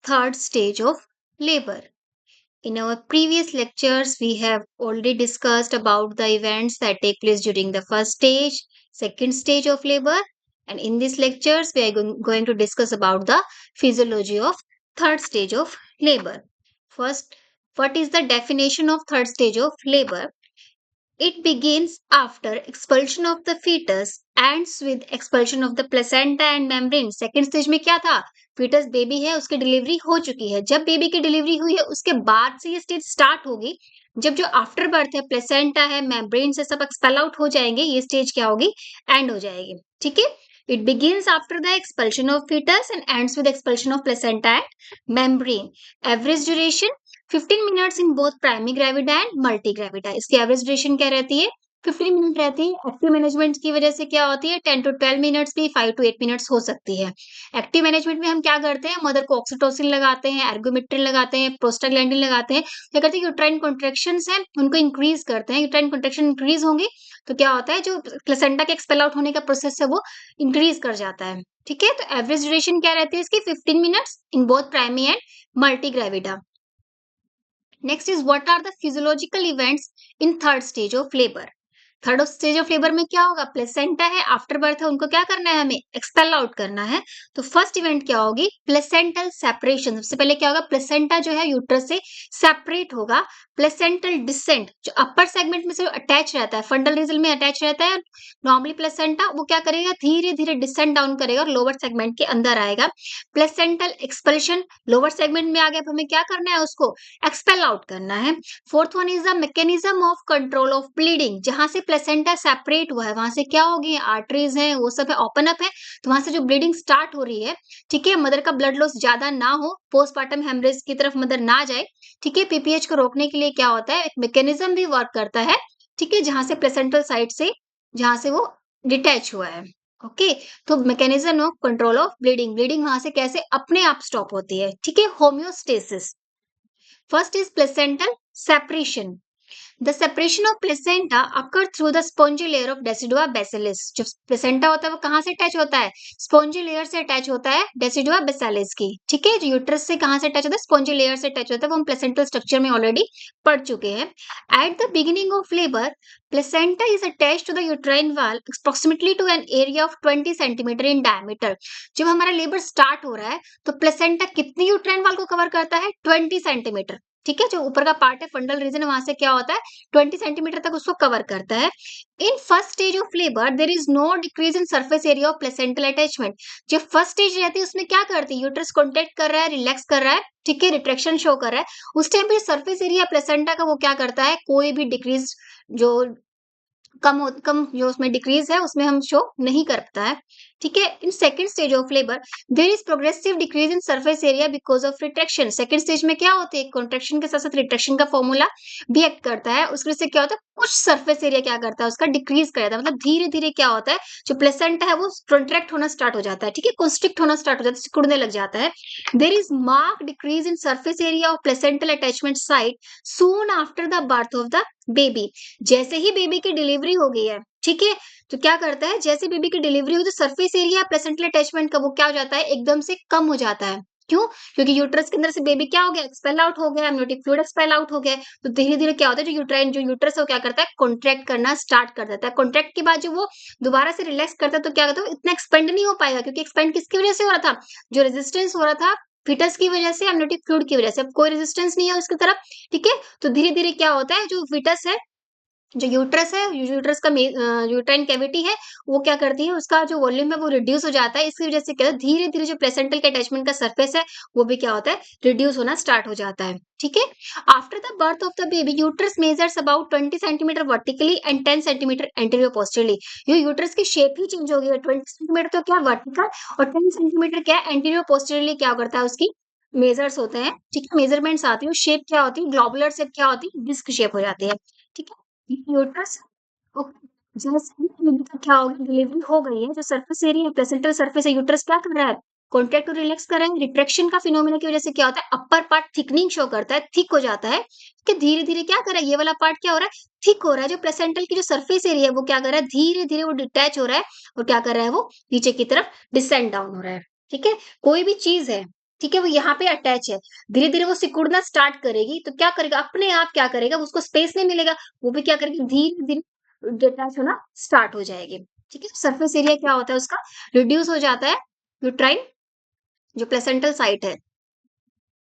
third stage of labor. In our previous lectures, we have already discussed about the events that take place during the first stage, second stage of labor, and in these lectures, we are going to discuss about the physiology of third stage of labor. First, what is the definition of third stage of labor? It begins after expulsion of the fetus, ends with expulsion of the placenta and membrane. Second stage में क्या था? fetus baby है, उसकी delivery हो चुकी है. जब baby की डिलीवरी हुई है, उसके बाद से ये स्टेज स्टार्ट होगी. जब जो आफ्टर बर्थ है, प्लेसेंटा है, मेम्ब्रेन से सब एक्सपेल आउट हो जाएंगे, ये स्टेज क्या होगी? एंड हो जाएगी. ठीक है. It begins after the expulsion of fetus and ends with expulsion of placenta and membrane. Average duration 15 minutes in both primary gravida and multi gravida. इसकी एवरेज ड्यूरेशन क्या रहती है? 15 मिनट रहती है. एक्टिव मैनेजमेंट की वजह से क्या होती है? 10 to 12 मिनट्स भी 5 to 8 मिनट्स हो सकती है. एक्टिव मैनेजमेंट में हम क्या करते हैं? मदर को ऑक्सीटोसिन लगाते हैं, एर्गोमेट्रिन लगाते हैं, प्रोस्टाग्लैंडिन लगाते हैं. क्या करते हैं? यूट्राइन कॉन्ट्रैक्शंस हैं, उनको इंक्रीज करते हैं. यूट्राइन कॉन्ट्रैक्शन इंक्रीज होंगी तो क्या होता है? जो प्लेसेंटा के एक्सपेल आउट होने का प्रोसेस है वो इंक्रीज कर जाता है. ठीक है. तो एवरेज ड्यूरेशन क्या रहती है इसकी? 15 minutes in both primary and multi gravida. Next is what are the physiological events in third stage of labor? Third stage of labour में क्या होगा? प्लेसेंटा है, आफ्टर बर्थ है, उनको क्या करना है? हमें एक्सपेल आउट करना है. तो फर्स्ट इवेंट क्या होगी? Placental separation. सबसे पहले क्या होगा? प्लेसेंटा जो है यूट्रस से सेपरेट होगा. प्लेसेंटल डिसेंट, जो अपर सेगमेंट में से अटैच रहता है, फंडल रीजन में अटैच रहता है नॉर्मली प्लेसेंटा, वो क्या करेगा? धीरे धीरे डिसेंट डाउन करेगा और लोअर सेगमेंट के अंदर आएगा. प्लेसेंटल एक्सपल्शन, लोअर सेगमेंट में आ गया, हमें क्या करना है? उसको एक्सपेल आउट करना है. Fourth one is the mechanism of control of bleeding. जहां से प्लेसेंटा सेपरेट हुआ है वहां से क्या होगी? आर्टरीज हैं, वो सब है, ओपन अप है, तो वहां से जो ब्लीडिंग स्टार्ट हो रही है, ठीक है, मदर का ब्लड लॉस ज्यादा ना हो, पोस्टमार्टम हेमरेज की तरफ मदर ना जाए, ठीक है, पीपीएच को रोकने के लिए क्या होता है? एक मैकेनिज्म भी वर्क करता है, ठीक है, जहां से प्लेसेंटल साइड से, जहां से वो डिटैच हुआ है. ओके. तो mechanism of control of bleeding, bleeding वहां से कैसे अपने आप स्टॉप होती है. ठीक है. Homeostasis. First is placental separation. The separation of placenta occur through the spongy layer of decidua bacillus. जो प्लेसेंटा होता है वो कहाँ से अटैच होता है? स्पॉन्जी लेयर से अटैच होता है डेसिडुआ बेसिलस की. ठीक है. जो यूट्रस से कहाँ से अटैच होता है? स्पॉन्जी लेयर से अटैच होता है. वो हम प्लेसेंटल स्ट्रक्चर में ऑलरेडी पढ़ चुके हैं. At the beginning of labour placenta is attached to the uterine wall approximately to an area of 20 centimeter in diameter. जब हमारा लेबर स्टार्ट हो रहा है तो प्लेसेंटा कितनी यूट्राइन वॉल को कवर करता है? 20 सेंटीमीटर. ठीक है. जो ऊपर का पार्ट है, फंडल रीजन, वहां से क्या होता है? 20 सेंटीमीटर तक उसको कवर करता है. In first stage of labour there is no decrease in surface area of placental attachment. जो फर्स्ट स्टेज रहती है उसमें क्या करती है? यूट्रस कॉन्टेक्ट कर रहा है, रिलैक्स कर रहा है, ठीक है, रिट्रैक्शन शो कर रहा है. उस टाइम पे सरफेस एरिया प्लेसेंटा का वो क्या करता है? कोई भी डिक्रीज जो कम जो उसमें डिक्रीज है उसमें हम शो नहीं करता है. ठीक है. In second stage of labour there is progressive decrease in surface area because of retraction. Second stage में क्या होता है? कॉन्ट्रैक्शन के साथ साथ रिट्रैक्शन का फॉर्मूला भी एक्ट करता है. उसके से क्या होता है? कुछ सरफेस एरिया क्या करता है? उसका डिक्रीज कर देता है. मतलब धीरे धीरे क्या होता है? जो प्लेसेंटा है वो कॉन्ट्रैक्ट होना स्टार्ट हो जाता है. ठीक है. कंस्ट्रिक्ट होना स्टार्ट हो जाता है, सिकुड़ने लग जाता है. There is mark decrease in surface area of placental attachment site soon after the birth of the baby. जैसे ही बेबी की डिलीवरी हो गई है, ठीक है, तो क्या करता है? जैसे बेबी की डिलीवरी हुई तो सरफेस एरिया प्लेसेंटल अटैचमेंट का वो क्या हो जाता है? एकदम से कम हो जाता है. क्यों? क्योंकि यूट्रस के अंदर से बेबी क्या हो गया? एक्सपेल आउट हो गया, एमनियोटिक फ्लूइड एक्सपेल आउट हो गया. तो धीरे धीरे क्या होता है? जो यूट्रस है वो क्या करता है? कॉन्ट्रैक्ट करना स्टार्ट कर देता है. कॉन्ट्रैक्ट के बाद जो वो दोबारा से रिलैक्स करता है तो क्या करता है? इतना एक्सपेंड नहीं हो पाएगा, क्योंकि एक्सपेंड किसकी वजह से हो रहा था? जो रेजिस्टेंस हो रहा था फिटस की वजह से, एमनियोटिक फ्लूइड की वजह से. अब कोई रेजिस्टेंस नहीं है उसकी तरफ. ठीक है. तो धीरे धीरे क्या होता है? जो फिटस है, जो यूट्रस है, यूट्रस का यूट्राइन कैविटी है, वो क्या करती है? उसका जो वॉल्यूम है वो रिड्यूस हो जाता है. इसकी वजह से क्या है? धीरे धीरे जो प्लेसेंटल के अटैचमेंट का सरफेस है वो भी क्या होता है? रिड्यूस होना स्टार्ट हो जाता है. ठीक है. After the birth of the baby uterus measures about 20 centimeter vertically and 10 centimeter anterior posteriorly. ये यूट्रस की शेप ही चेंज हो गई है. 20 सेंटीमीटर तो क्या वर्टिकल और 10 सेंटीमीटर क्या एंटीरियर पोस्टरली क्या करता है? उसकी मेजर्स होते हैं. ठीक है. मेजरमेंट्स आती है. शेप क्या होती है? ग्लोबुलर शेप क्या होती है? डिस्क शेप हो जाती है. ठीक है. यूट्रस जैसे ही बेबी का क्या होगा? डिलीवरी हो गई है, जो सरफेस एरिया है, प्लेसेंटल सरफेस है, यूट्रस क्या कर रहा है? कॉन्ट्रैक्ट और रिलैक्स कर रहा है. रिट्रैक्शन का फिनोमेना की वजह से क्या होता है? अपर पार्ट थिकनिंग शो करता है, थिक हो जाता है. कि धीरे धीरे क्या कर रहा है? ये वाला पार्ट क्या हो रहा है? थिक हो रहा है. जो प्लेसेंटल की जो सरफेस एरिया है वो क्या कर रहा है? धीरे धीरे वो डिटैच हो रहा है और क्या कर रहा है? वो नीचे की तरफ डिसेंड डाउन हो रहा है. ठीक है. कोई भी चीज है ठीक है, वो यहाँ पे अटैच है। धीरे-धीरे वो सिकुड़ना स्टार्ट करेगी, तो क्या करेगा, अपने आप क्या करेगा, उसको स्पेस नहीं मिलेगा, वो भी क्या करेगी, धीरे-धीरे डिटैच होना स्टार्ट हो जाएगी। ठीक है, सरफेस एरिया क्या होता है उसका, रिड्यूस हो जाता है। यूट्राइन जो प्लेसेंटल साइट है,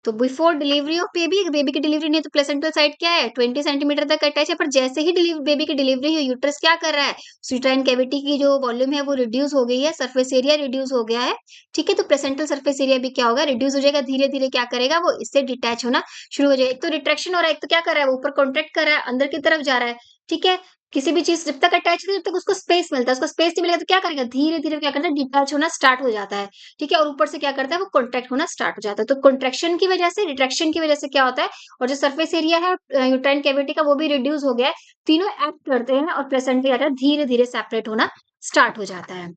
तो बिफोर डिलीवरी ऑफ बेबी की डिलीवरी नहीं, तो प्लेसेंटल साइट क्या है, 20 सेंटीमीटर तक अटैच है, पर जैसे ही बेबी की डिलीवरी हुई, यूट्रस क्या कर रहा है, यूट्राइन कैविटी की जो वॉल्यूम है वो रिड्यूस हो गई है, सरफेस एरिया रिड्यूस हो गया है। ठीक है, तो प्लेसेंटल सरफेस एरिया भी क्या होगा, रिड्यूस हो जाएगा, धीरे धीरे क्या करेगा, वो इससे डिटैच होना शुरू हो जाएगा। एक तो रिट्रैक्शन हो रहा है, एक तो क्या कर रहा है, वो ऊपर कॉन्ट्रैक्ट कर रहा है, अंदर की तरफ जा रहा है। ठीक है, किसी भी चीज जब तक अटैच है, तब तक उसको स्पेस मिलता है, उसको स्पेस नहीं मिलेगा तो क्या करेगा, धीरे धीरे क्या करता है, डिटैच होना स्टार्ट हो जाता है। ठीक है, और ऊपर से क्या करता है, वो कॉन्ट्रैक्ट होना स्टार्ट हो जाता है। तो कॉन्ट्रैक्शन की वजह से, रिट्रैक्शन की वजह से क्या होता है, और जो सरफेस एरिया है यूट्राइन कैविटी का, वो भी रिड्यूस हो गया है। तीनों एक्ट करते हैं और प्लेसेंटा धीरे धीरे सेपरेट होना स्टार्ट हो जाता है।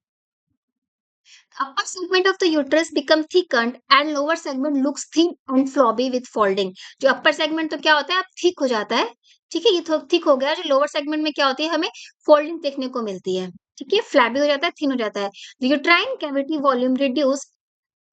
Upper segment of the uterus become thickened and lower segment looks thin and floppy with folding. जो upper segment तो क्या होता है, अब थिक हो जाता है। ठीक है, ये तो थिक हो गया। जो लोअर सेगमेंट में क्या होती है, हमें फोल्डिंग देखने को मिलती है। ठीक है, फ्लैबी हो जाता है, थिन हो जाता है। Uterine cavity volume reduce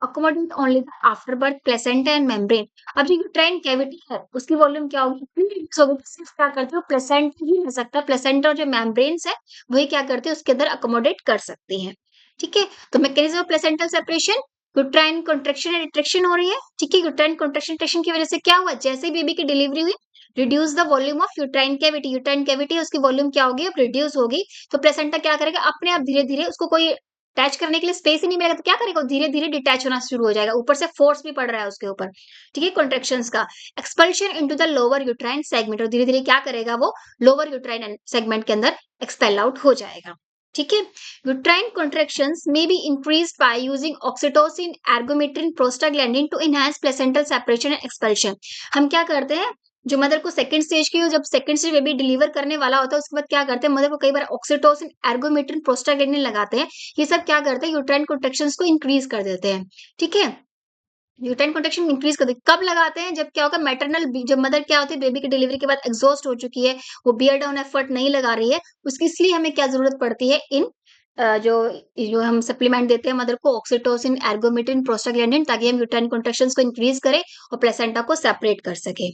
accommodate only the after birth placenta and membrane. अब जो यूट्राइन कैविटी है उसकी वॉल्यूम क्या होगी, इतनी reduce होगी, सिर्फ क्या करते हो, प्लेसेंटा ही रह सकता है। प्लेसेंटा और जो मेम्ब्रेन्स है वही क्या करते हैं, उसके अंदर अकोमोडेट कर सकती हैं। ठीक है, तो mechanism of placental separation, uterine contraction and retraction हो रही है। ठीक है, यूट्राइन कॉन्ट्रैक्शन रिट्रैक्शन की वजह से क्या हुआ, जैसे ही बेबी की डिलीवरी हुई, reduce the volume of uterine cavity. Uterine cavity उसकी वॉल्यूम क्या होगी, अब रिड्यूस होगी। तो प्लेसेंटा क्या करेगा, अपने आप धीरे धीरे, उसको कोई अटैच करने के लिए स्पेस ही नहीं मिलेगा, तो क्या करेगा, धीरे धीरे डिटैच होना शुरू हो जाएगा। ऊपर से फोर्स भी पड़ रहा है उसके ऊपर। ठीक है, कॉन्ट्रेक्शंस का expulsion into the lower uterine segment, और धीरे धीरे क्या करेगा, वो लोअर यूट्राइन सेगमेंट के अंदर एक्सपेल आउट हो जाएगा। ठीक है, uterine contractions may be increased by using oxytocin, ergometrine, prostaglandin to enhance placental separation and expulsion. हम क्या करते हैं, जो मदर को सेकंड स्टेज की, जब सेकंड स्टेज बेबी डिलीवर करने वाला होता है, उसके बाद क्या करते हैं, मदर को कई बार ऑक्सीटोसिन, एर्गोमेट्रिन, प्रोस्टाग्लैंडिन लगाते हैं। ये सब क्या करते हैं, यूट्राइन कॉन्ट्रैक्शंस को इंक्रीज कर देते हैं। ठीक है, यूट्राइन कॉन्ट्रैक्शन इंक्रीज कर देते, कब लगाते हैं, जब क्या होगा, मैटरनल, जब मदर क्या होती है, बेबी की डिलीवरी के बाद एग्जॉस्ट हो चुकी है, वो बियर डाउन एफर्ट नहीं लगा रही है, उसकी इसलिए हमें क्या जरूरत पड़ती है, इन जो जो हम सप्लीमेंट देते हैं मदर को, ऑक्सीटोसिन, एर्गोमेट्रिन, प्रोस्टाग्लैंडिन, ताकि हम यूट्राइन कॉन्ट्रैक्शंस को इंक्रीज करें और प्लेसेंटा को सेपरेट कर सके।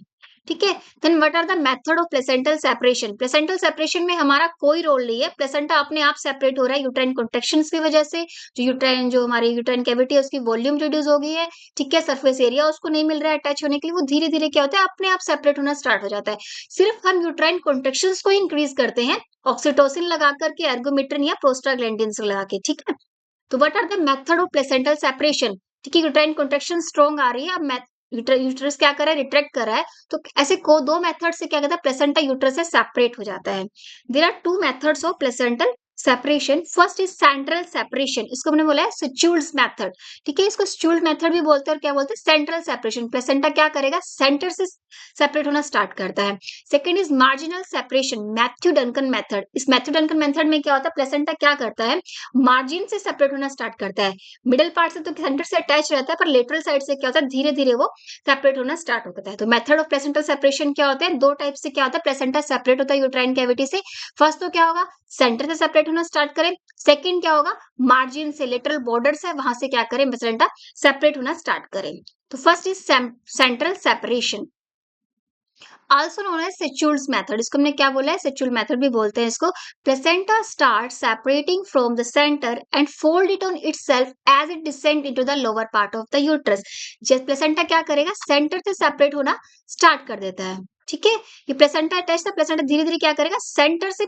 ठीक है, then what are the method of placental separation. Placental separation में हमारा कोई रोल नहीं है, प्लेसेंटा अपने आप सेपरेट हो रहा है यूट्राइन कॉन्ट्रैक्शंस की वजह से। जो हमारी यूट्राइन कैविटी है उसकी वॉल्यूम रिड्यूस हो गई है। ठीक है, सरफेस एरिया उसको नहीं मिल रहा है अटैच होने के लिए, वो धीरे धीरे क्या होता है, अपने आप सेपरेट होना स्टार्ट हो जाता है। सिर्फ हम यूट्राइन कॉन्ट्रैक्शंस को इंक्रीज करते हैं, ऑक्सीटोसिन लगा करके, एर्गोमेट्रिन या प्रोस्टाग्लैंडिन लगा के। ठीक है, तो what are the method of placental separation. ठीक है, यूट्राइन कॉन्ट्रैक्शन स्ट्रॉन्ग आ रही है, अब यूट्रस क्या कर रहा है, रिट्रैक्ट कर रहा है, तो ऐसे को दो मेथड से क्या कहता है, प्लेसेंटा यूट्रस से सेपरेट हो जाता है। There are two methods of placental separation. First is central separation, इसको हमने बोला है स्चूल्स मेथड। ठीक है, इसको स्चूल्स मेथड भी बोलते हैं, और क्या बोलते हैं, सेंट्रल सेपरेशन। प्लेसेंटा क्या करेगा, सेंटर से सेपरेट होना स्टार्ट करता है। Second is marginal separation, Matthew Duncan method. इस मैथ्यू डंकन मेथड में क्या होता है, प्लेसेंटा क्या करता है, मार्जिन से सेपरेट होना स्टार्ट करता है। मिडिल पार्ट से तो सेंटर से अटैच रहता है, पर लेटरल साइड से क्या होता है, धीरे धीरे वो सेपरेट होना स्टार्ट होता है। तो मेथड ऑफ प्लेसेंटल सेपरेशन क्या होता है, दो टाइप से क्या होता है, प्लेसेंटा सेपरेट होता है यूट्राइन कैविटी से। फर्स्ट तो क्या होगा, सेंटर से सेपरेट होना स्टार्ट करें। सेकंड क्या होगा, मार्जिन से, लेटरल बॉर्डर है वहां से क्या करें, प्लेसेंटा सेपरेट होना स्टार्ट करें। तो first is central separation, also known as Schultze's method. इसको हमने क्या बोला है, सेचुल मेथड भी बोलते हैं इसको। Placenta start separating from the centre and fold it on itself as it descend into the lower part of the uterus. जैसे प्लेसेंटा क्या करेगा, सेंटर से सेपरेट होना स्टार्ट कर देता है। ठीक है, ये प्लेसेंटा अटैच था, प्लेसेंटा धीरे धीरे क्या करेगा, सेंटर से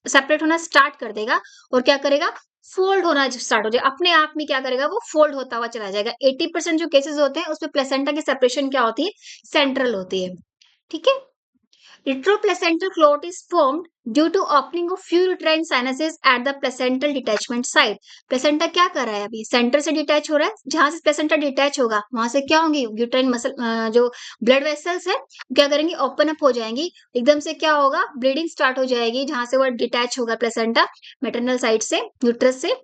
सेपरेट होना स्टार्ट कर देगा, और क्या करेगा, फोल्ड होना स्टार्ट हो जाएगा, अपने आप में क्या करेगा, वो फोल्ड होता हुआ चला जाएगा। 80% जो केसेस होते हैं उसमें प्लेसेंटा की सेपरेशन क्या होती है, सेंट्रल होती है। ठीक है, retroplacental clot is formed due to opening of few uterine sinuses at the placental detachment site. Placenta क्या कर रहा है, अभी सेंटर से डिटैच हो रहा है, जहां से प्लेसेंटा डिटैच होगा वहां से क्या होंगी, यूट्राइन मसल, जो ब्लड वेसल्स है क्या करेंगी, ओपन अप हो जाएंगी। एकदम से क्या होगा, ब्लीडिंग स्टार्ट हो जाएगी, जहां से वो डिटैच होगा प्लेसेंटा मैटरनल साइड से, यूट्रस से।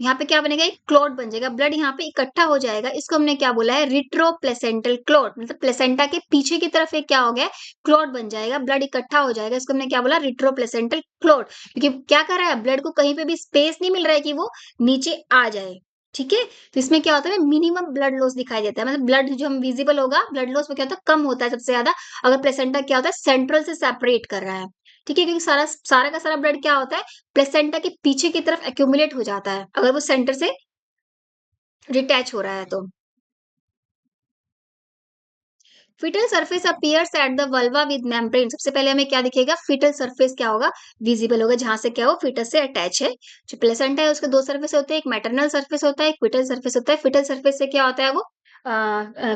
यहाँ पे क्या बनेगा, एक क्लॉट बन जाएगा, ब्लड यहाँ पे इकट्ठा हो जाएगा। इसको हमने क्या बोला है, रिट्रो प्लेसेंटल क्लॉट। मतलब प्लेसेंटा के पीछे की तरफ एक क्या हो गया, क्लॉट बन जाएगा, ब्लड इकट्ठा हो जाएगा। इसको हमने क्या बोला, रिट्रो प्लेसेंटल क्लॉट। क्योंकि क्या कर रहा है, ब्लड को कहीं पे भी स्पेस नहीं मिल रहा है कि वो नीचे आ जाए। ठीक है? तो इसमें क्या होता है मिनिमम ब्लड लॉस दिखाई देता है, मतलब ब्लड जो हम विजिबल होगा, ब्लड लॉस में क्या होता है कम होता है सबसे ज़्यादा, अगर प्लेसेंटा क्या होता है सेंट्रल से सेपरेट कर रहा है। ठीक है? क्योंकि सारा सारा का सारा ब्लड क्या होता है प्लेसेंटा के पीछे की तरफ एक्यूमुलेट हो जाता है, अगर वो सेंटर से डिटैच हो रहा है तो। Foetal surface appears at the vulva with membrane. सबसे पहले हमें क्या दिखेगा, फीटल सरफेस क्या होगा, विजिबल होगा, जहां से क्या हो फीटस से अटैच है। जो प्लेसेंटा है उसके दो सरफेस होते हैं, एक मैटरनल सरफेस होता है, एक फीटल सरफेस होता है। फीटल सरफेस से क्या होता है वो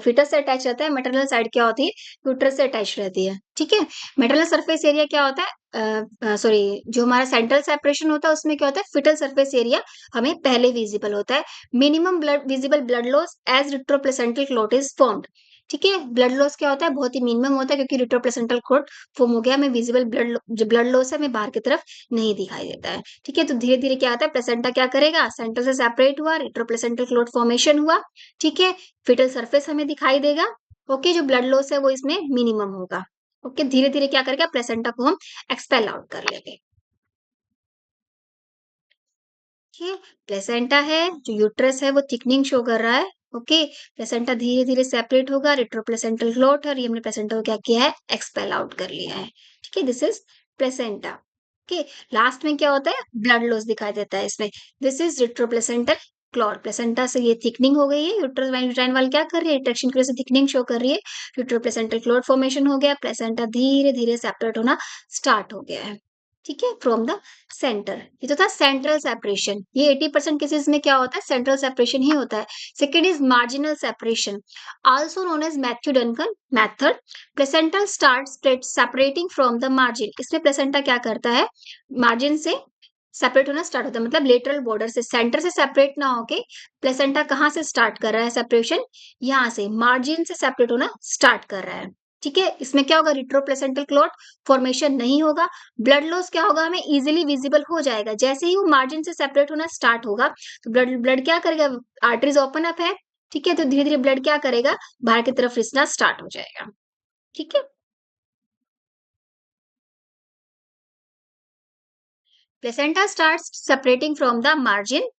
फीटस से अटैच रहता है। मैटरनल साइड क्या होती है, यूट्रस से अटैच रहती है। ठीक है? मैटरनल सरफेस एरिया क्या होता है, सॉरी, जो हमारा सेंट्रल सेपरेशन होता है उसमें क्या होता है फीटल सरफेस एरिया हमें पहले विजिबल होता है। Minimum blood visible blood loss as retroplacental clot is formed. ठीक है? ब्लड लॉस क्या होता है बहुत ही मिनिमम होता है, क्योंकि रिट्रोप्लेसेंटल क्लॉट फॉर्म हो गया, हमें विजिबल ब्लड जो ब्लड लॉस है हमें बाहर की तरफ नहीं दिखाई देता है। ठीक है? तो धीरे धीरे क्या आता है प्लेसेंटा क्या करेगा, सेंटर से सेपरेट हुआ, रिट्रोप्लेसेंटल क्लॉट फॉर्मेशन हुआ। ठीक है? फीटल सरफेस हमें दिखाई देगा। ओके, जो ब्लड लॉस है वो इसमें मिनिमम होगा। ओके, धीरे धीरे क्या करेगा प्लेसेंटा को हम एक्सपेल आउट कर लेंगे। देखिए, प्लेसेंटा है, जो यूट्रस है वो थिकनिंग शो कर रहा है। ओके, प्लेसेंटा धीरे धीरे सेपरेट होगा, रिट्रोप्लेसेंटल क्लॉट है, और ये हमने प्लेसेंटा को क्या किया है एक्सपेल आउट कर लिया है। ठीक है, this is placenta. Okay, last में क्या होता है ब्लड लॉस दिखाई देता है इसमें। This is retroplacental clot. Placenta से ये थिकनिंग हो गई है, यूट्रस यूट्राइन वाल क्या कर रही है रिट्रैक्शन की वजह से थिकनिंग शो कर रही है। रिट्रोप्लेसेंटल क्लॉट फॉर्मेशन हो गया, प्लेसेंटा धीरे धीरे सेपरेट होना स्टार्ट हो गया है। ठीक है, फ्रॉम द सेंटर। ये तो था सेंट्रल सेपरेशन, ये 80% केसेस में क्या होता है सेंट्रल सेपरेशन ही होता है। Second is marginal separation, also known as Matthew Duncan method. Placental start separating from the margin. इसमें प्लेसेंटा क्या करता है मार्जिन से सेपरेट होना स्टार्ट होता है, मतलब लेटरल बॉर्डर से, सेंटर से सेपरेट ना होके प्लेसेंटा कहाँ से स्टार्ट कर रहा है सेपरेशन, यहाँ से मार्जिन से सेपरेट होना स्टार्ट कर रहा है। ठीक है, इसमें क्या होगा रिट्रोप्लेसेंटल क्लॉट फॉर्मेशन नहीं होगा। ब्लड लॉस क्या होगा हमें इजीली विजिबल हो जाएगा, जैसे ही वो मार्जिन से सेपरेट होना स्टार्ट होगा तो ब्लड ब्लड क्या करेगा, आर्टरीज ओपन अप है। ठीक है, तो धीरे धीरे ब्लड क्या करेगा बाहर की तरफ रिसना स्टार्ट हो जाएगा। ठीक है, placenta starts separating from the margin,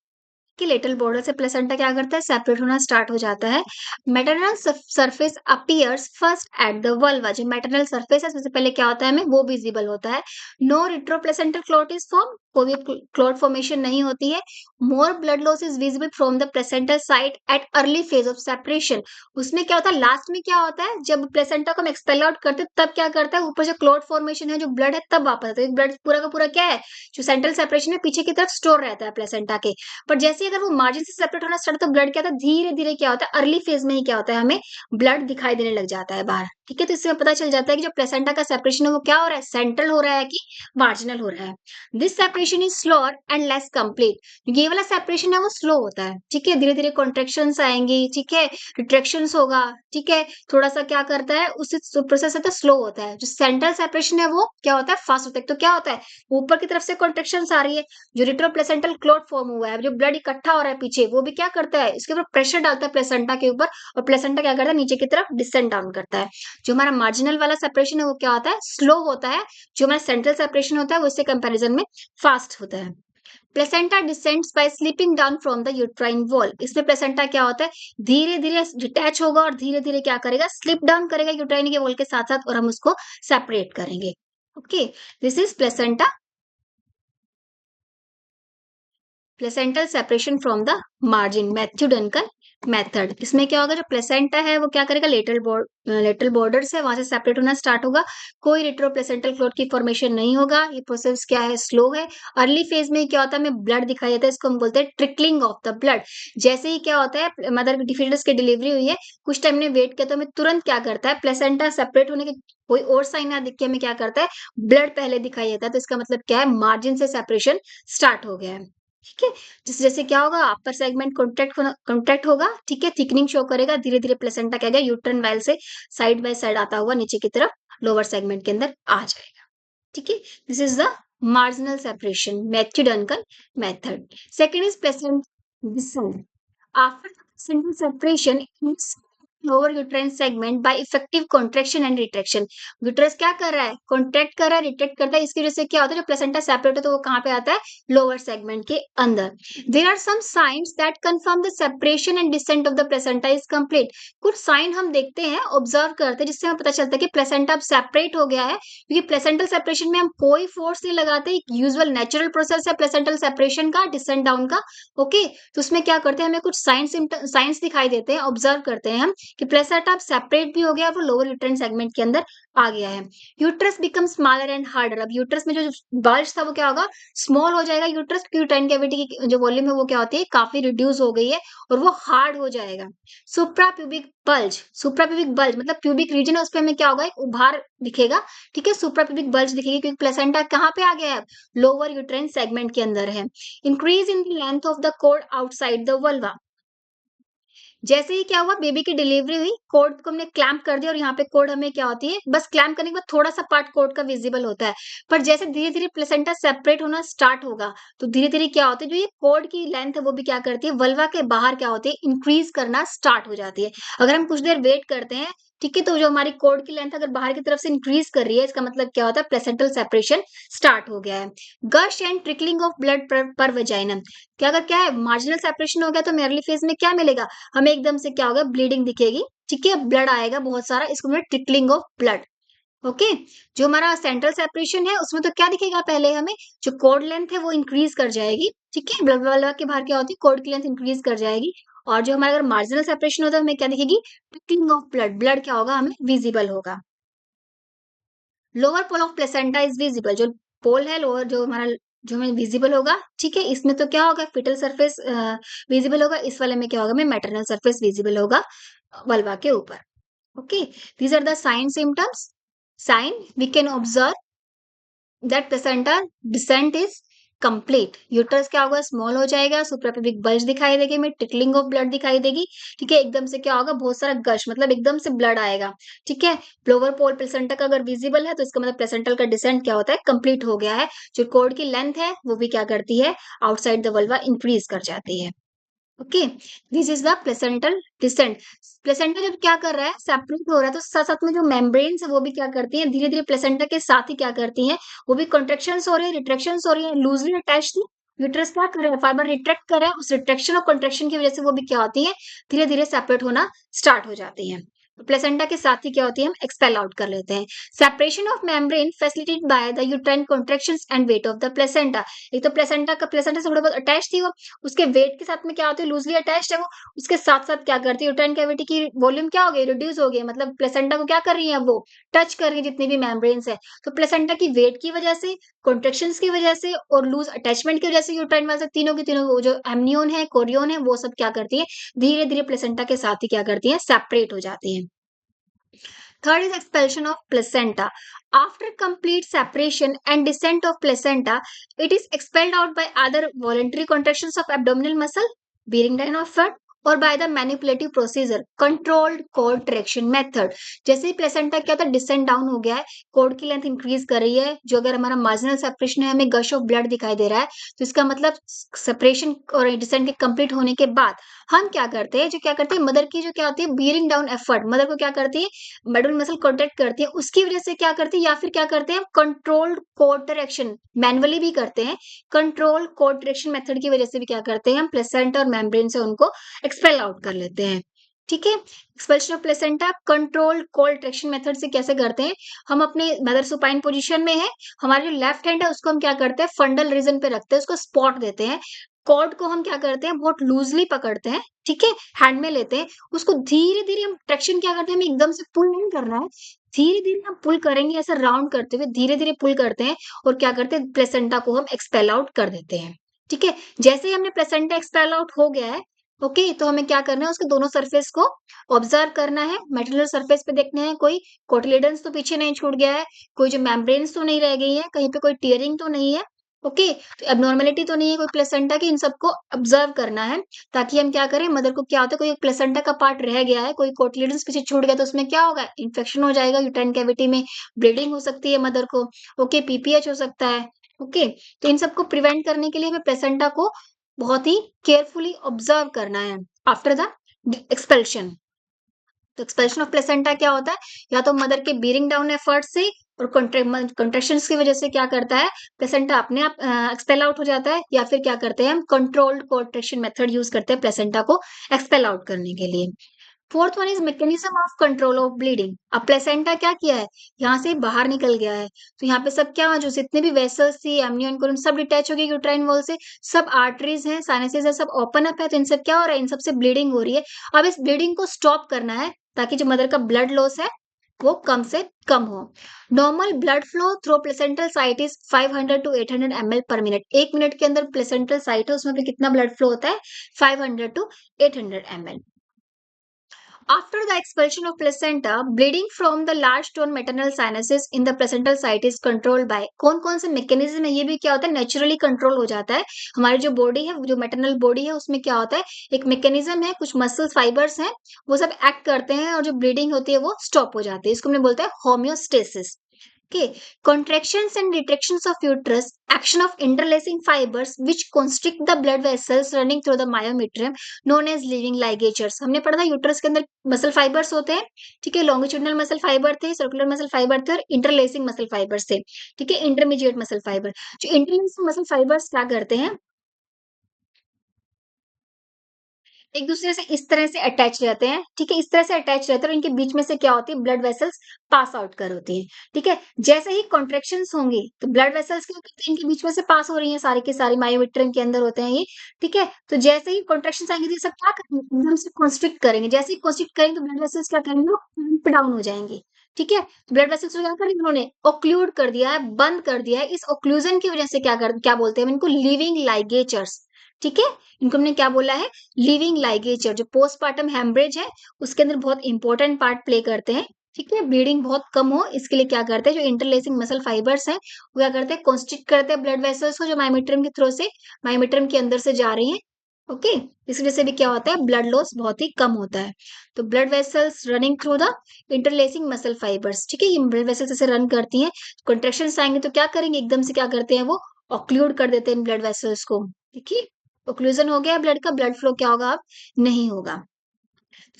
कि लेटरल बॉर्डर से प्लेसेंटा क्या करता है सेपरेट होना स्टार्ट हो जाता है। Maternal surface appears first eight the vulva. जो मैटरनल सरफेस है सबसे पहले क्या होता है हमें वो विजिबल होता है। No retroplacental clot is form, कोई भी क्लॉट फॉर्मेशन नहीं होती है। More blood loss is visible from the placental site at early phase of separation. उसमें क्या होता है लास्ट में क्या होता है जब प्लेसेंटा को हम एक्सपेल आउट करते हैं तब क्या करता है ऊपर जो क्लॉट फॉर्मेशन है जो ब्लड है तब वापस आता है। ब्लड पूरा का पूरा क्या है जो सेंट्रल सेपरेशन है पीछे की तरफ स्टोर रहता है प्लेसेंटा के। पर जैसे ही अगर वो मार्जिन से सेपरेट होना स्टार्ट तो ब्लड क्या होता है धीरे धीरे क्या होता है अर्ली फेज में ही क्या होता है हमें ब्लड दिखाई देने लग जाता है बाहर। ठीक है, तो इससे पता चल जाता है कि जो प्लेसेंटा का सेपरेशन है वो क्या हो रहा है सेंट्रल हो रहा है कि मार्जिनल हो रहा है। This separation is slower and less complete. ये वाला सेपरेशन है वो स्लो होता है। ठीक है, धीरे धीरे कॉन्ट्रेक्शंस आएंगी, ठीक है, रिट्रैक्शंस होगा। ठीक है, थोड़ा सा क्या करता है उससे प्रोसेस होता है स्लो होता है। जो सेंट्रल सेपरेशन है वो क्या होता है फास्ट होता है। तो क्या होता है ऊपर की तरफ से कॉन्ट्रेक्शंस आ रही है, जो रिट्रोप्लेसेंटल क्लॉट फॉर्म हुआ है जो ब्लड इकट्ठा हो रहा है पीछे वो भी क्या करता है इसके ऊपर प्रेशर डालता है प्लेसेंटा के ऊपर, और प्लेसेंटा क्या करता है नीचे की तरफ डिसेंड डाउन करता है। जो हमारा मार्जिनल वाला सेपरेशन है वो क्या होता है स्लो होता है। जो हमारा सेंट्रल सेपरेशन होता है वो इससे कंपैरिजन में फास्ट होता है। Placenta descends by slipping down from the uterine wall. इसमें प्लेसेंटा क्या होता है धीरे धीरे डिटैच होगा और धीरे धीरे क्या करेगा स्लिप डाउन करेगा यूट्राइन के वॉल के साथ साथ, और हम उसको सेपरेट करेंगे। Okay, this is placenta placental separation from the margin Matthew Duncan method. इसमें क्या होगा जो प्लेसेंटा है वो क्या करेगा लेटरल बॉर्डर से वहां से सेपरेट होना स्टार्ट होगा। कोई रिट्रोप्लेसेंटल क्लॉट की फॉर्मेशन नहीं होगा। ये प्रोसेस क्या है स्लो है। अर्ली फेज में क्या होता है हमें ब्लड दिखाई देता है, इसको हम बोलते हैं ट्रिकलिंग ऑफ द ब्लड। जैसे ही क्या होता है मदर डिफिटस की डिलीवरी हुई है कुछ टाइम ने वेट किया तो हमें तुरंत क्या करता है प्लेसेंटा सेपरेट होने के कोई और साइन ना दिख के हमें क्या करता है ब्लड पहले दिखाई देता है। तो इसका मतलब क्या है मार्जिन से सेपरेशन स्टार्ट हो गया है। ठीक है, जिस जैसे क्या होगा अपर सेगमेंट कॉन्ट्रैक्ट होगा। ठीक है, थिकनिंग शो करेगा, धीरे धीरे प्लेसेंटा क्या गया यूट्रन वाइल से साइड बाय साइड आता हुआ नीचे की तरफ लोअर सेगमेंट के अंदर आ जाएगा। ठीक है, this is the marginal separation Matthew Duncan method. Second is placenta descent after central separation lower uterine segment by effective contraction and retraction. Uterus क्या कर रहा है? कॉन्ट्रैक्ट कर रहा है, रिट्रैक्ट करता है। इसकी वजह से क्या होता है, जो प्लेसेंटा सेपरेट होता है वो कहाँ पे आता है? लोअर सेगमेंट के अंदर। There are some signs that confirm the separation and descent of the placenta is complete. कुछ साइन हम देखते हैं, ऑब्जर्व करते हैं, जिससे हमें पता चलता है कि प्लेसेंटा अब सेपरेट हो गया है, क्योंकि प्लेसेंटल सेपरेशन में हम कोई फोर्स नहीं लगाते। यूजुअल नेचुरल प्रोसेस है प्लेसेंटल सेपरेशन का, डिसेंट डाउन का। ओके, तो उसमें क्या करते हैं, हमें कुछ साइंस दिखाई देते हैं, ऑब्जर्व करते हैं हम कि प्लेसेंटा अब सेपरेट भी हो गया और वो लोअर यूट्राइन सेगमेंट के अंदर आ गया है। Uterus become smaller and harder. अब यूट्रस में जो बल्ज था वो क्या होगा? स्मॉल हो जाएगा यूट्रस, क्योंकि यूट्राइन कैविटी की जो वॉल्यूम है वो क्या होती है? काफी रिड्यूस हो गई है और वो हार्ड हो जाएगा। सुप्राप्यूबिक बल्ज मतलब प्यूबिक रीजन है, उस पर हमें क्या होगा? एक उभार दिखेगा। ठीक है, सुप्राप्यूबिक बल्ज दिखेगी, क्योंकि प्लेसेंटा कहाँ पे आ गया है? लोअर यूट्राइन सेगमेंट के अंदर है। Increase in the length of the cord outside the vulva. जैसे ही क्या हुआ, बेबी की डिलीवरी हुई, कोड को हमने क्लैंप कर दिया और यहाँ पे कोड हमें क्या होती है? बस क्लैंप करने के बाद थोड़ा सा पार्ट कोड का विजिबल होता है। पर जैसे धीरे धीरे प्लेसेंटा सेपरेट होना स्टार्ट होगा, तो धीरे धीरे क्या होता है, जो ये कोड की लेंथ है वो भी क्या करती है? वल्वा के बाहर क्या होती है? इंक्रीज करना स्टार्ट हो जाती है। अगर हम कुछ देर वेट करते हैं, ठीक है, तो जो हमारी कोड की लेंथ अगर बाहर की तरफ से इंक्रीज कर रही है, इसका मतलब क्या होता है? प्लेसेंटल सेपरेशन स्टार्ट हो गया है। गश एंड ट्रिकलिंग ऑफ ब्लड पर वजाइनम। क्या अगर क्या है, मार्जिनल सेपरेशन हो गया तो अर्ली फेज में क्या मिलेगा हमें? एकदम से क्या होगा? ब्लीडिंग दिखेगी। ठीक है, ब्लड आएगा बहुत सारा, इसको बोलते हैं ट्रिकलिंग ऑफ ब्लड। ओके, जो हमारा सेंट्रल सेपरेशन है उसमें तो क्या दिखेगा? पहले हमें जो कोड लेंथ है वो इंक्रीज कर जाएगी। ठीक है, ब्लड वाला के बाहर क्या होती है? कोड की लेंथ इंक्रीज कर जाएगी। और जो हमारा अगर मार्जिनल सेपरेशन होता है हमें क्या दिखेगी? Trickling of blood. ब्लड क्या होगा? हमें विजिबल होगा। Lower pole of placenta is visible. जो पोल है लोअर, जो हमारा जो हमें विजिबल होगा, ठीक है, इसमें तो क्या होगा? फिटल सरफेस विजिबल होगा। इस वाले में क्या होगा? हमें मैटरनल सरफेस विजिबल होगा वल्वा के ऊपर। Okay, these are the sign symptoms. Sign we can observe that placenta descent is complete. Uterus क्या होगा? स्मॉल हो जाएगा। सुप्रापेबिक बल्ज दिखाई देगी, हमें टिकलिंग ऑफ ब्लड दिखाई देगी। ठीक है, एकदम से क्या होगा? बहुत सारा गश मतलब एकदम से ब्लड आएगा। ठीक है, लोअर पोल प्लेसेंटा का अगर विजिबल है तो इसका मतलब प्लेसेंटल का डिसेंट क्या होता है? कंप्लीट हो गया है। जो कोड की लेंथ है वो भी क्या करती है? आउटसाइड द वल्वा इंक्रीज कर जाती है। Okay, this is the placental descent. Placenta जब क्या कर रहा है? सेपरेट हो रहा है, तो साथ साथ में जो मेम्ब्रेन्स है वो भी क्या करती है? धीरे धीरे प्लेसेंटा के साथ ही क्या करती हैं? वो भी कॉन्ट्रेक्शंस हो रही है, रिट्रैक्शंस हो रही है, लूजली अटैच थी। यूट्रस क्या कर रहा है? फाइबर रिट्रैक्ट कर रहा है, उस रिट्रैक्शन और कॉन्ट्रेक्शन की वजह से वो भी क्या होती है? धीरे धीरे सेपरेट होना स्टार्ट हो जाती है। तो प्लेसेंटा के साथ ही क्या होती है? हम एक्सपेल आउट कर लेते हैं। Separation of membrane facilitated by the uterine contractions and weight of the placenta. एक तो प्लेसेंटा से थोड़ा बहुत अटैच थी वो, उसके वेट के साथ में क्या होती है? लूजली अटैच्ड है वो। उसके साथ साथ क्या करती है? यूट्राइन कैविटी की वॉल्यूम क्या हो गई? रिड्यूस हो गई है। मतलब प्लेसेंटा को क्या कर रही है अब वो? टच कर रही है जितनी भी मेम्ब्रेन्स है। तो प्लेसेंटा की वेट की वजह से, कॉन्ट्रेक्शंस की वजह से और लूज अटैचमेंट की वजह से यूट्राइन वाले तीनों की तीनों वो जो एमनियोन है, कोरियोन है, वो सब क्या करती है? धीरे धीरे प्लेसेंटा के साथ ही क्या करती है? सेपरेट हो जाती है। Third is expulsion of placenta. After complete separation and descent of placenta, it is expelled out by either voluntary contractions of abdominal muscle, bearing down of fat, और by the manipulative procedure controlled code traction method. जैसे ही placenta क्या था? Decent down हो गया है, code की length increase कर रही है। जो अगर हमारा मार्जिनल सेपरेशन है, हमें गश ऑफ ब्लड दिखाई दे रहा है, तो इसका मतलब सेपरेशन और डिसेंट के कंप्लीट होने के बाद हम क्या करते हैं? जो क्या करते हैं, मदर की जो क्या होती है? बियरिंग डाउन एफर्ट, मदर को क्या करती है? मेडुलरी मसल कॉन्ट्रैक्ट करती है, उसकी वजह से क्या करती है? या फिर क्या करते हैं? कंट्रोल्ड कोट्रैक्शन मैनुअली भी करते हैं। कंट्रोल कोट्रैक्शन मेथड की वजह से भी क्या करते हैं? हम प्लेसेंटा और मेम्ब्रेन से उनको एक्सपेल आउट कर लेते हैं। ठीक है, expulsion of placenta controlled cold traction method से कैसे करते हैं? हम अपने मदर सुपाइन पोजीशन में है, हमारे जो लेफ्ट हैंड है उसको हम क्या करते हैं? फंडल रीजन पे रखते हैं, उसको स्पॉट देते हैं। कॉर्ड को हम क्या करते हैं? बहुत लूजली पकड़ते हैं। ठीक है, हैंड में लेते हैं, उसको धीरे धीरे हम ट्रैक्शन क्या करते हैं? हमें एकदम से पुल नहीं करना है, धीरे धीरे हम पुल करेंगे, ऐसा राउंड करते हुए धीरे धीरे पुल करते हैं और क्या करते हैं? प्लेसेंटा को हम एक्सपेल आउट कर देते हैं। ठीक है, जैसे ही हमने प्लेसेंटा एक्सपेल आउट हो गया है, ओके, तो हमें क्या करना है? उसके दोनों सरफेस को ऑब्जर्व करना है। मेटल सरफेस पे देखना है कोई कोटिलेडन्स तो पीछे नहीं छूट गया है, कोई जो मेम्ब्रेन्स तो नहीं रह गई है, कहीं पे कोई टीयरिंग तो नहीं है। ओके, तो एबनॉर्मेलिटी तो नहीं है कोई प्लेसेंटा की, इन सबको ऑब्जर्व करना है, ताकि हम क्या करें? मदर को क्या होता है? कोई प्लेसेंटा का पार्ट रह गया है, कोई कोटिलेडन्स पीछे छूट गया, तो उसमें क्या होगा? इन्फेक्शन हो जाएगा यूट्राइन कैविटी में, ब्लीडिंग हो सकती है मदर को। ओके, पीपीएच हो सकता है। ओके, तो इन सबको प्रिवेंट करने के लिए हमें प्लेसेंटा को बहुत ही केयरफुली ऑब्जर्व करना है आफ्टर द एक्सपेल्शन। तो एक्सपेल्शन ऑफ प्लेसेंटा क्या होता है, या तो मदर के बीरिंग डाउन एफर्ट से और कॉन्ट्रेक्शंस की वजह से क्या करता है, प्लेसेंटा अपने आप एक्सपेल आउट हो जाता है, या फिर क्या करते हैं हम कंट्रोल्ड कॉन्ट्रेक्शन मेथड यूज करते हैं प्लेसेंटा को एक्सपेल आउट करने के लिए। Fourth one is mechanism of control of bleeding. अब प्लेसेंटा क्या किया है, यहाँ से बाहर निकल गया है, तो यहाँ पे सब क्या, जो जितने भी वेसल्स थी एमनियन कोलन सब डिटैच हो गई यूट्राइन वॉल से, सब आर्टरीज हैं, साइनसेस है, सब ओपन अप है, तो इन सब क्या हो रहा है, इन सबसे ब्लीडिंग हो रही है। अब इस ब्लीडिंग को स्टॉप करना है ताकि जो मदर का ब्लड लॉस है वो कम से कम हो। Normal blood flow through placental site is 500 to 800 ml per minute. एक मिनट के अंदर प्लेसेंटल साइट है उसमें भी कितना ब्लड फ्लो होता है, 500 to 800 ml। After the expulsion of placenta, bleeding from the large torn maternal sinuses in the placental site is controlled by कौन कौन से मैकेनिज्म है, ये भी क्या होता है, नेचुरली कंट्रोल हो जाता है। हमारी जो बॉडी है, जो मैटरनल बॉडी है, उसमें क्या होता है, एक मैकेनिज्म है, कुछ मसल फाइबर्स हैं, वो सब एक्ट करते हैं और जो ब्लीडिंग होती है वो स्टॉप हो जाती है। इसको हमने बोलते हैं homeostasis. Okay, contractions and retractions of uterus, action of interlacing fibers which constrict the blood vessels running through the myometrium known as living ligatures। हमने पढ़ा था यूट्रस के अंदर मसल फाइबर्स होते हैं, ठीक है, लॉन्गिट्यूडनल मसल फाइबर थे, सर्कुलर मसल फाइबर थे और इंटरलेसिंग मसल फाइबर्स थे, ठीक है, इंटरमीडिएट मसल फाइबर। जो इंटरलेसिंग मसल फाइबर्स क्या करते हैं, एक दूसरे से इस तरह से अटैच रहते हैं, ठीक है, इस तरह से अटैच रहते हैं और इनके बीच में से क्या होती है, ब्लड वेसल्स पास आउट कर होती है, ठीक है। जैसे ही कॉन्ट्रेक्शंस होंगी तो ब्लड वेसल्स क्या करते हैं, इनके बीच में से पास हो रही हैं, सारी की सारी मायोमेट्रियम के अंदर होते हैं ये, ठीक है। तो जैसे ही कॉन्ट्रेक्शंस आएंगे तो ये सब क्या करेंगे, एकदम से कॉन्स्ट्रिक्ट करेंगे। जैसे ही कॉन्स्ट्रिक्ट करेंगे तो ब्लड वेसल्स क्या करेंगे, वो डाउन हो जाएंगे, ठीक है। ब्लड वेसल्स को क्या करेंगे, उन्होंने ओक्लूड कर दिया है, बंद कर दिया है। इस ओक्लूजन की वजह से क्या बोलते हैं हम इनको, लिविंग लाइगेचर्स, ठीक है। इनको हमने क्या बोला है, लिविंग लाइगेचर। जो पोस्टपार्टम हेमरेज है उसके अंदर बहुत इंपॉर्टेंट पार्ट प्ले करते हैं, ठीक है। ब्लीडिंग बहुत कम हो इसके लिए क्या करते हैं, जो इंटरलेसिंग मसल फाइबर्स हैं वो क्या करते हैं, कॉन्स्ट्रिक्ट करते हैं ब्लड वेसल्स को, जो मायोमेट्रियम के थ्रू से, मायोमेट्रियम के अंदर से जा रही है, ओके। इस वजह से भी क्या होता है, ब्लड लॉस बहुत ही कम होता है। तो blood vessels running through the interlacing muscle fibres, ठीक है, ये ब्लड वेसल्स ऐसे रन करती हैं। कॉन्ट्रेक्शंस आएंगे तो क्या करेंगे, एकदम से क्या करते हैं, वो ऑक्लूड कर देते हैं ब्लड वेसल्स को, ठीक है। ओक्लूजन हो गया ब्लड का, ब्लड फ्लो क्या होगा, अब नहीं होगा।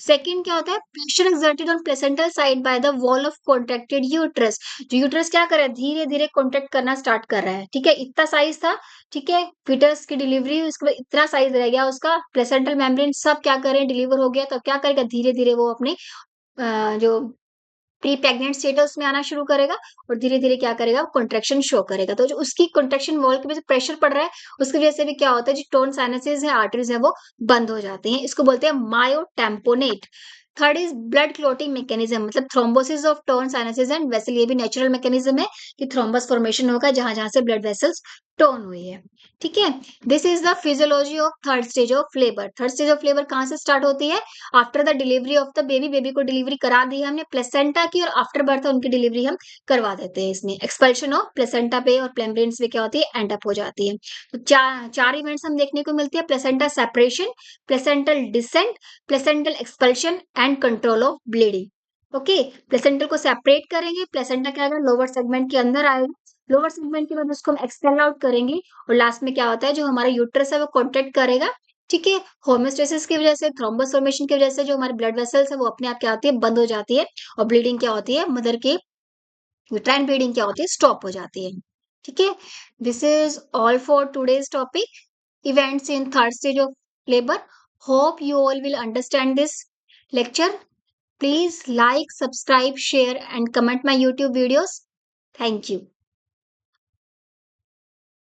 सेकंड क्या होता है, pressure exerted on placental side by the wall of contracted uterus. जो यूट्रस क्या कर रहा है, धीरे धीरे कॉन्ट्रैक्ट करना स्टार्ट कर रहा है, ठीक है। इतना साइज था, ठीक है, फीटस की डिलीवरी, उसके बाद इतना साइज रह गया उसका, प्लेसेंटल मेम्ब्रेन सब क्या करें, डिलीवर हो गया, तो क्या करेगा, धीरे धीरे वो अपने जो प्री प्रेग्नेंट स्टेटस में आना शुरू करेगा और धीरे धीरे क्या करेगा, कॉन्ट्रेक्शन शो करेगा। तो जो उसकी कॉन्ट्रेक्शन वॉल के वजह से प्रेशर पड़ रहा है, उसकी वजह से भी क्या होता है, जो टोन साइनसेस है, आर्टरीज है, वो बंद हो जाते हैं। इसको बोलते हैं myotamponade. Third is blood clotting mechanism, मतलब thrombosis of torn sinuses and vessel. ये भी नेचुरल मैकेनिज्म है कि थ्रोम्बस फॉर्मेशन होगा जहां जहां से ब्लड वेसल्स टोन हुई है, ठीक है। This is the physiology of third stage of labour. Third stage of labour कहां से स्टार्ट होती है, after the delivery of the baby. Baby को डिलीवरी करा दी है हमने प्लेसेंटा की, और आफ्टर बर्थ उनकी डिलीवरी हम करवा देते हैं। इसमें एक्सपल्शन ऑफ प्लेसेंटा पे और प्लेम्ब्रेन्स पे क्या होती है, एंड अप हो जाती है। तो चार इवेंट्स हम देखने को मिलती है, placenta separation, placental descent, placental expulsion and control of bleeding. Okay, placental को सेपरेट करेंगे, प्लेसेंटा क्या आएगा, लोअर सेगमेंट के अंदर आएगा, लोअर सेगमेंट के बाद उसको हम एक्सपेल आउट करेंगे और लास्ट में क्या होता है, जो हमारा यूट्रस है वो कॉन्ट्रैक्ट करेगा, ठीक है। होम्योस्टेसिस की वजह से, थ्रोम्बस फॉर्मेशन की वजह से जो हमारे ब्लड वेसल्स है वो अपने आप क्या होती है, बंद हो जाती है, और ब्लीडिंग क्या होती है, मदर की यूट्राइन ब्लीडिंग क्या होती है, स्टॉप हो जाती है, ठीक है। This is all for today's topic, events in third stage of labour. Hope you all will understand this lecture. Please like, subscribe, share and comment my YouTube videos. Thank you.